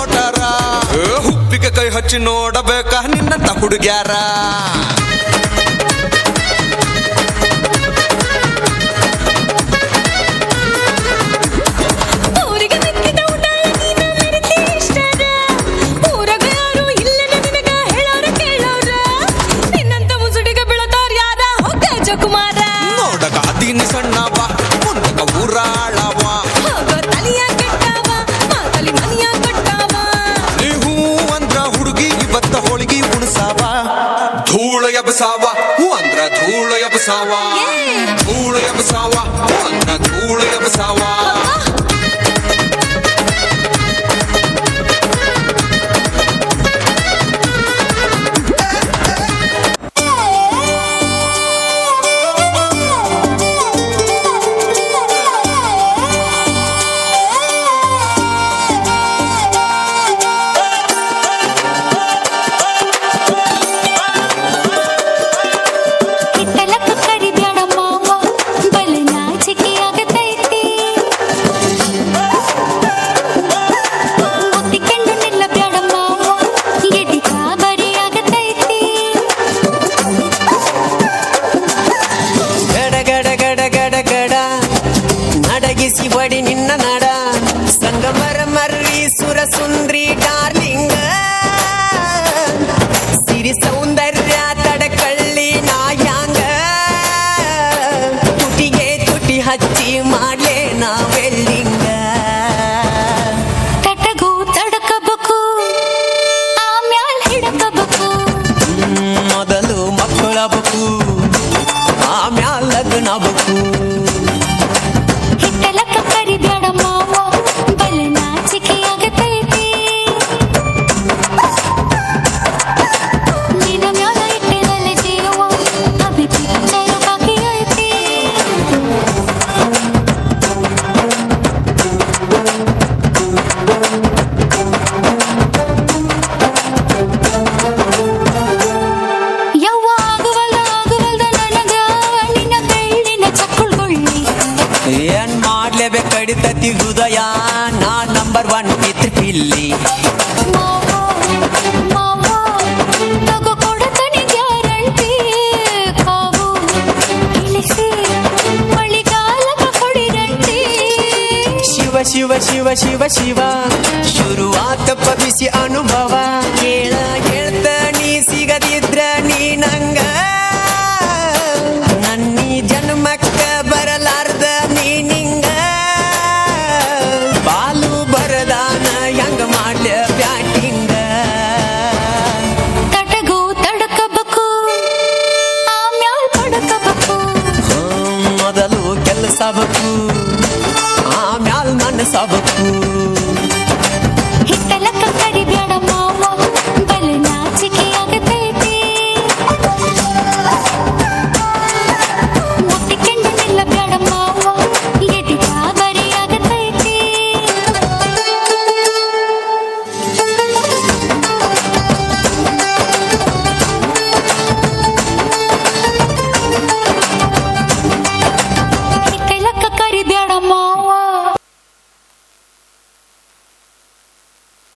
ಮೋಟಾರ ಹುಬ್ಬಿಗೆ ಕೈ ಹಚ್ಚಿ ನೋಡಬೇಕ ನಿನ್ನಂತ ಹುಡುಗ್ಯಾರ ಸಣ್ಣವ ಮುಂದಕ ಊರಾಳವ ತಲಿಯ ಕೆಟ್ಟವ ಮಾತಲಿ ಮನಿಯ ಕೊಟ್ಟವ ನೀವು ಅಂದ್ರ ಹುಡುಗಿ ಇವತ್ತ ಹೋಳಿಗೆ ಉಣಸಾವ ಧೂಳ ಎಬಸಾವ ಅಂದ್ರ ಧೂಳ ಎಬಸಾವ ಧೂಳ ಎಬಸಾವ ಅಂದ್ರ ಧೂಳ ಎಬಸಾವ ಬಡಿ ನಿನ್ನ ನಡ ಸಂಗಮರ ಮರ್ರಿ ಸುರ ಸುಂದ್ರಿ ಡಾರ್ಲಿಂಗ ಸಿರಿ ಸೌಂದರ್ಯ ತಡಕಳ್ಳಿ ನಾಯಾಂಗ ತುಟಿಗೆ ತುಟಿ ಹಚ್ಚಿ ಮಾಡ್ಲೆ ನಾವೆಲ್ಲಿಂಗ ತಟಗೂ ತಡಕಬೇಕು ಆಮ್ಯಾಲ್ ಹಿಡಕಬೇಕು ಮೊದಲು ಮಕ್ಕಳಬೇಕು ಆಮ್ಯಾಲ್ ಲಗ್ನಬೇಕು ಏನ್ ಮಾಡ್ಲೇಬೇಕಡಿತತಿ ಹೃದಯ ನಾ ನಂಬರ್ 1 ಪಿತೃ ಪಿಲ್ಲಿ ಶಿವ ಶಿವ ಶಿವ ಶಿವ ಶಿವ ಶುರುವಾತ ಪಬಿಸಿ ಅನುಭವ ಕೇಳ ಹೇಳ್ತ ನೀ ಸಿಗದಿದ್ರ ನೀ ನಂಗ ನನ್ನಿ ಜನ್ಮಕ್ಕ ಬರಲಾರ್ದ ನೀನಿಂಗ ಬಾಲು ಬರದಾನ ಹೆಂಗ ಮಾಡ್ಲ ಬ್ಯಾಟಿಂಗ ತಟಗೂ ತಡಕಬೇಕು ಆಮ್ಯಾಲ್ ಪಡಕಬೇಕು ಮೊದಲು ಕೆಲಸ ಬೇಕು ಆಮ್ಯಾಲ್ ಮನಸ್ಸಬೇಕು